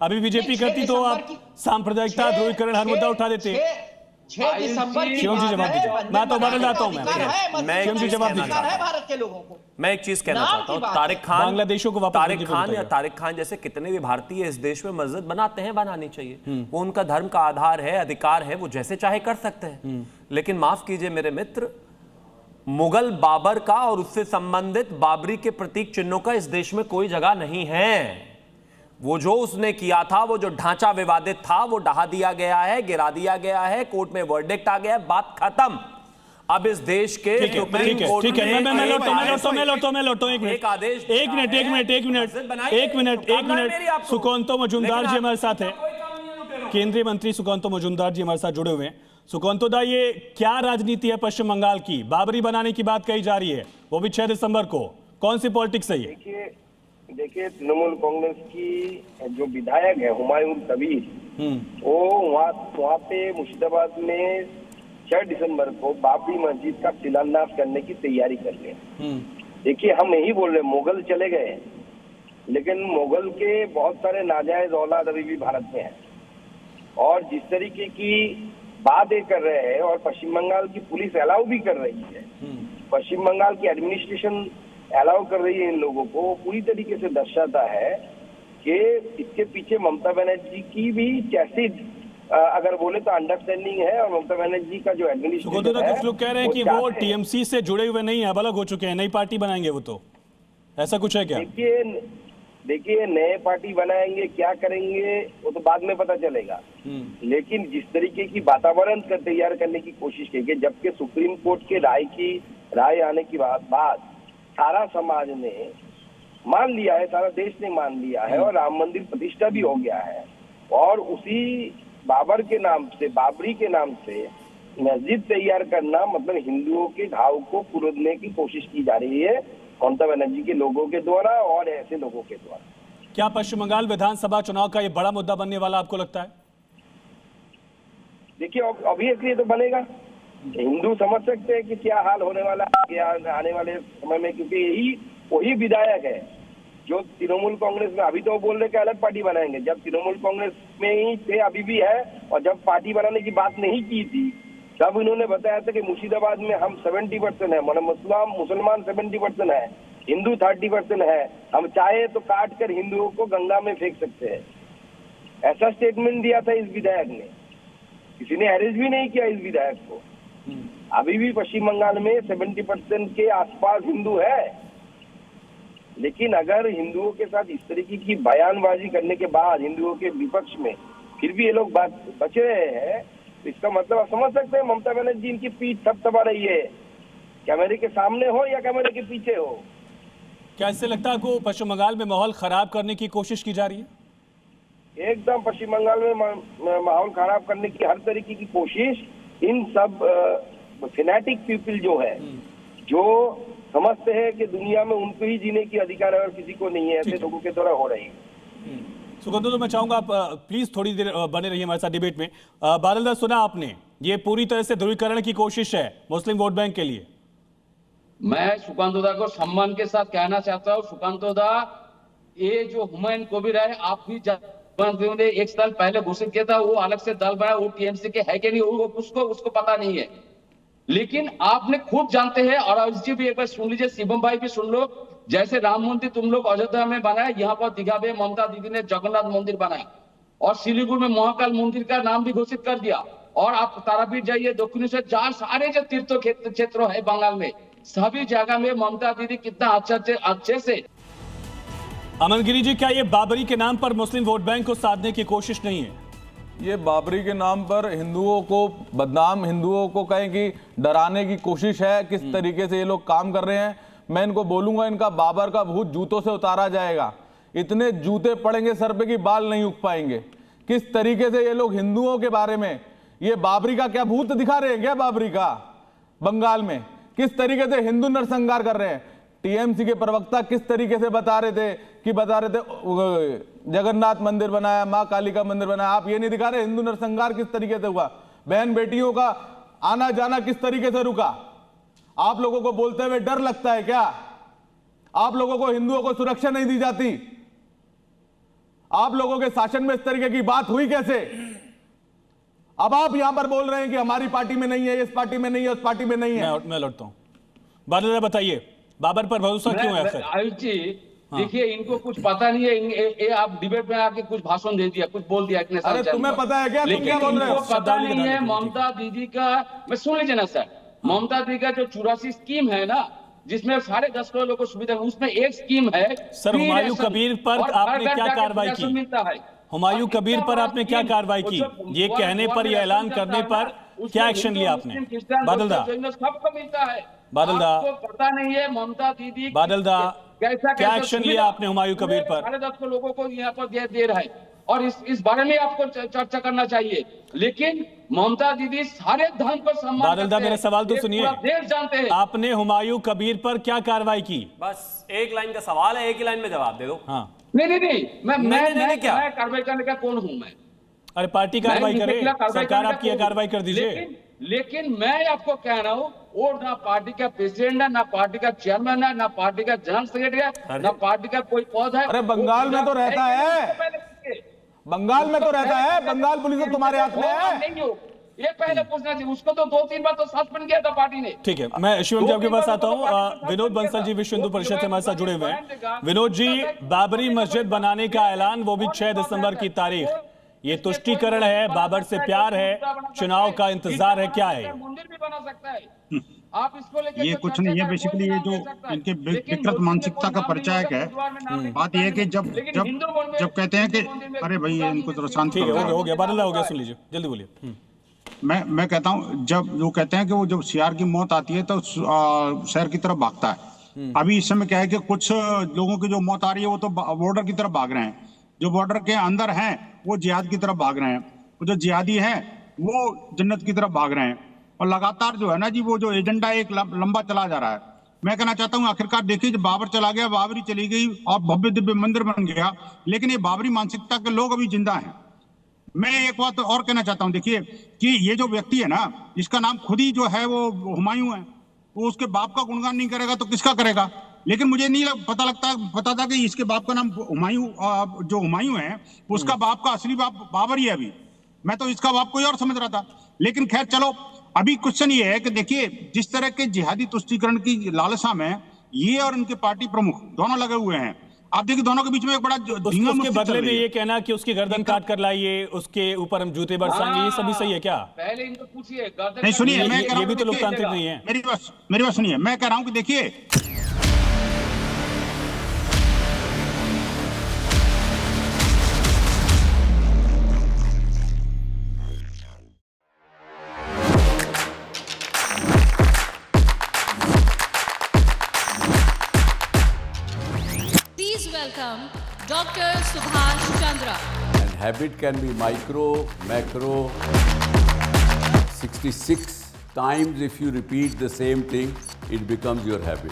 अभी बीजेपी करती तो आप सांप्रदायिकता, ध्रुवीकरण, हर मुद्दा उठा देते। 6 दिसंबर की शिवम जी जवाब दीजिए, मैं तो बदल जाता हूं। शिवम जी जवाब दीजिए। भारत के लोगों को मैं एक चीज कहना चाहता हूं, बांग्लादेशों को वापस तारिक खान जैसे कितने भी भारतीय इस देश में मस्जिद बनाते हैं, बनानी चाहिए, वो उनका धर्म का आधार है, अधिकार है, वो जैसे चाहे कर सकते हैं। लेकिन माफ कीजिए मेरे मित्र, मुगल बाबर का और उससे संबंधित बाबरी के प्रतीक चिन्हों का इस देश में कोई जगह नहीं है। वो जो उसने किया था, वो जो ढांचा विवादित था, वो ढहा दिया गया है, गिरा दिया गया है, कोर्ट में वर्डिक्ट आ गया, बात खत्म। अब इस देश के सुप्रीम कोर्ट एक मिनट सुकांतो मजूमदार जी हमारे साथ है, केंद्रीय मंत्री सुकांतो मजूमदार जी हमारे साथ जुड़े हुए हैं। सुकांतो दा, ये क्या राजनीति है पश्चिम बंगाल की? बाबरी बनाने की बात कही जा रही है, वो भी 6 दिसंबर को। कौन सी पॉलिटिक्स है ये? देखिए तृणमूल कांग्रेस की जो विधायक है हुमायूं कबीर, वो वहाँ पे मुर्शिदाबाद में 6 दिसंबर को बाबरी मस्जिद का शिलान्यास करने की तैयारी कर रहे हैं। देखिए हम यही बोल रहे, मुगल चले गए, लेकिन मुगल के बहुत सारे नाजायज औलाद अभी भी भारत में है, और जिस तरीके की बात ये कर रहे हैं, और पश्चिम बंगाल की पुलिस अलाउ भी कर रही है, पश्चिम बंगाल की एडमिनिस्ट्रेशन अलाउ कर रही है इन लोगों को, पूरी तरीके से दर्शाता है कि इसके पीछे ममता बनर्जी की भी कैसी अगर बोले तो अंडरस्टैंडिंग है, और ममता बनर्जी का जो एडमिनिस्ट्रेशन है, कुछ लोग कह रहे हैं कि वो टीएमसी से जुड़े हुए नहीं है, अब अलग हो चुके हैं, नई पार्टी बनाएंगे वो, तो ऐसा कुछ है क्या? देखिए नए पार्टी बनाएंगे, क्या करेंगे वो तो बाद में पता चलेगा, लेकिन जिस तरीके की वातावरण तैयार करने की कोशिश की गई, जबकि सुप्रीम कोर्ट के राय आने की बाद सारा समाज ने मान लिया है, सारा देश ने मान लिया है, और राम मंदिर प्रतिष्ठा भी हो गया है, और उसी बाबर के नाम से, बाबरी के नाम से मस्जिद तैयार करना मतलब हिंदुओं के घाव को कुरेदने की कोशिश की जा रही है ममता बनर्जी के लोगों के द्वारा और ऐसे लोगों के द्वारा। क्या पश्चिम बंगाल विधानसभा चुनाव का ये बड़ा मुद्दा बनने वाला आपको लगता है? देखिए ऑब्वियसली तो बनेगा, हिंदू समझ सकते हैं कि क्या हाल होने वाला है आने वाले समय में, क्योंकि वही विधायक है जो तृणमूल कांग्रेस में, अभी तो बोल रहे कि अलग पार्टी बनाएंगे, जब तृणमूल कांग्रेस में ही थे अभी भी है, और जब पार्टी बनाने की बात नहीं की थी तब इन्होंने बताया था कि मुर्शिदाबाद में हम 70% है, मतलब मुसलमान 70% है, हिंदू 30% है, हम चाहे तो काट कर हिंदुओं को गंगा में फेंक सकते हैं, ऐसा स्टेटमेंट दिया था इस विधायक ने। किसी ने अरेस्ट भी नहीं किया इस विधायक को। अभी भी पश्चिम बंगाल में 70% के आसपास हिंदू है, लेकिन अगर हिंदुओं के साथ इस तरीके की बयानबाजी करने के बाद हिंदुओं के विपक्ष में फिर भी ये लोग बचे रहे हैं, तो इसका मतलब आप समझ सकते हैं ममता बनर्जी इनकी पीठ थपथपा रही है, कैमरे के सामने हो या कैमरे के पीछे हो। क्या इससे लगता है आपको पश्चिम बंगाल में माहौल खराब करने की कोशिश की जा रही है? एकदम पश्चिम बंगाल में माहौल खराब करने की हर तरीके की कोशिश इन सब फेनेटिक पीपल जो है, जो समझते हैं कि दुनिया में उनको ही जीने की अधिकार है और किसी को नहीं है, ऐसे लोगों के द्वारा हो रही है। सुगंधो, तो मैं चाहूंगा आप प्लीज थोड़ी देर बने रहिए हमारे साथ डिबेट में। बादल दा, सुना आपने, ये पूरी तरह से ध्रुवीकरण की कोशिश है मुस्लिम वोट बैंक के लिए। मैं सुकांतो दा को सम्मान के साथ कहना चाहता हूँ, सुकांतो दा, ये जो हुमायूं कबीर है, आप भी ने 1 साल पहले घोषित किया था, वो अलग से दल बनाया, वो टीएमसी के है कि नहीं उसको पता नहीं है, लेकिन आपने खुद जानते हैं, और जी भी एक बार सुन लीजिए, शिवम भाई भी सुन लो, जैसे राम मंदिर तुम लोग अयोध्या में बनाया, यहाँ पर दीघा में ममता दीदी ने जगन्नाथ मंदिर बनाया, और सिलीगुड़ी में महाकाल मंदिर का नाम भी घोषित कर दिया, और आप तारापीठ जाइए, दक्षिणेश्वर, जहाँ सारे जो तीर्थ क्षेत्र है बंगाल में, सभी जगह में ममता दीदी कितना अच्छे से। अमन गिरी जी, क्या ये बाबरी के नाम पर मुस्लिम वोट बैंक को साधने की कोशिश नहीं है? ये बाबरी के नाम पर हिंदुओं को बदनाम, हिंदुओं को कहें कि डराने की कोशिश है, किस तरीके से ये लोग काम कर रहे हैं। मैं इनको बोलूंगा, इनका बाबर का भूत जूतों से उतारा जाएगा, इतने जूते पड़ेंगे सर पे कि बाल नहीं उग पाएंगे। किस तरीके से ये लोग हिंदुओं के बारे में, ये बाबरी का क्या भूत दिखा रहे हैं क्या? बाबरी का बंगाल में किस तरीके से हिंदू नरसंहार कर रहे हैं। टीएमसी के प्रवक्ता किस तरीके से बता रहे थे जगन्नाथ मंदिर बनाया, मां काली का मंदिर बनाया, आप ये नहीं दिखा रहे हिंदू नरसंहार किस तरीके से हुआ, बहन बेटियों का आना जाना किस तरीके से रुका। आप लोगों को बोलते हुए डर लगता है क्या? आप लोगों को हिंदुओं को सुरक्षा नहीं दी जाती? आप लोगों के शासन में इस तरीके की बात हुई कैसे? अब आप यहां पर बोल रहे हैं कि हमारी पार्टी में नहीं है, इस पार्टी में नहीं है, उस पार्टी में नहीं है। मैं लौटता हूं। बादल बताइए, बाबर पर भरोसा क्यों है आखिर? आयुष जी, देखिए इनको कुछ पता नहीं है। ये आप डिबेट में आके कुछ भाषण दे दिया, कुछ बोल दिया इतने साल। अरे तुम्हें पता है क्या? तुम लेकिन क्या बोल रहे हो? इनको पता नहीं है ममता दीदी का। मैं सुन लीजिए ना सर, ममता दीदी का जो 84 स्कीम है ना, जिसमें 10.5 करोड़ लोगों को सुविधा, उसमें एक स्कीम है सर, हुमायूं कबीर पर आपने क्या कार्रवाई की? मिलता है। हुमायूं कबीर पर आपने क्या कार्रवाई की? ये कहने पर, ये ऐलान करने पर क्या एक्शन लिया आपने? बादल दा, सबको मिलता है। बादल दा, आपको पता नहीं है ममता दीदी बादल दा, कैसा क्या एक्शन लिया आपने हुमायूं कबीर पर? 10.5 लोगों को यहाँ पर दे रहा है, और इस बारे में आपको चर्चा करना चाहिए। लेकिन ममता दीदी सारे धर्म को सम्मान बादल दा, मेरा सवाल तो सुनिए। देश जानते हैं। आपने हुमायूं कबीर पर क्या कार्रवाई की? बस एक लाइन का सवाल है, एक ही लाइन में जवाब दे दो। हाँ, नहीं, मैं क्या? कार्रवाई करने का कौन हूं मैं? अरे पार्टी कार्रवाई करे, सरकार आपकी है, कार्रवाई कर दीजिए। लेकिन मैं आपको कह रहा हूँ, वो ना पार्टी का प्रेसिडेंट है, ना पार्टी का चेयरमैन है, ना पार्टी का जनरल सेक्रेटरी है, ना पार्टी का कोई पद है। अरे बंगाल में तो रहता है, बंगाल में तो रहता है, बंगाल पुलिस तो तुम्हारे हाथ में है। नहीं हो, ये पहले पूछना चाहिए उसको। तो 2-3 बार तो सस्पेंड किया था पार्टी ने। ठीक है, मैं शिवम जी आपके पास आता हूँ। विनोद बंसल जी विश्व हिंदू परिषद से हमारे साथ जुड़े हुए हैं। विनोद जी, बाबरी मस्जिद बनाने का ऐलान, वो भी 6 दिसंबर की तारीख, ये तुष्टीकरण है, बाबर से प्यार है, चुनाव का इंतजार है, क्या है? मंदिर भी बना सकता है। आप इसको लेकर ये कुछ नहीं है। बेसिकली ये जो इनके विकृत मानसिकता का परिचायक है। बात ये है कि जब कहते हैं कि अरे भाई इनको तो शांत ठीक है, करो। हो गया बादल, हो गया, सुन लीजिए, जल्दी बोलिए। मैं कहता हूँ, जब वो कहते हैं कि वो जब सीआर की मौत आती है तो शहर की तरफ भागता है। अभी इस समय क्या है कि कुछ लोगों की जो मौत आ रही है वो तो बॉर्डर की तरफ भाग रहे हैं। जो बॉर्डर के अंदर हैं वो जिहाद की तरफ भाग रहे हैं, वो जो जिहादी हैं वो जन्नत की तरफ भाग रहे हैं। और लगातार जो है ना जी, वो जो एजेंडा एक लंबा चला जा रहा है। मैं कहना चाहता हूँ, आखिरकार देखिए, जब बाबर चला गया, बाबरी चली गई और भव्य दिव्य मंदिर बन गया, लेकिन ये बाबरी मानसिकता के लोग अभी जिंदा हैं। मैं एक बात और कहना चाहता हूँ, देखिए कि ये जो व्यक्ति है ना, इसका नाम खुद ही जो है वो हुमायूं है, वो उसके बाप का गुणगान नहीं करेगा तो किसका करेगा? लेकिन मुझे नहीं पता था कि इसके बाप का नाम हुमायूं, जो हुमायूं है उसका बाप का असली बाप बाबर ही है। अभी मैं तो इसका बाप कोई और समझ रहा था। लेकिन खैर चलो, अभी क्वेश्चन ये है कि देखिए, जिस तरह के जिहादी तुष्टीकरण की लालसा में ये और इनके पार्टी प्रमुख दोनों लगे हुए हैं, आप देखिए दोनों के बीच में एक बड़ा धींगा उसके बदले में ये कहना कि उसकी गर्दन काट कर लाइए, उसके ऊपर हम जूते बरसाएंगे, ये सभी सही है क्या? पहले इनको पूछिए। नहीं सुनिए, मैं कह रहा ये भी हूं तो लोकतांत्रिक नहीं है। मेरी बात सुनिए। मैं कह रहा हूं कि देखिए, Please welcome Dr. Subhash Chandra. And habit can be micro, macro. 66 times if you repeat the same thing, it becomes your habit.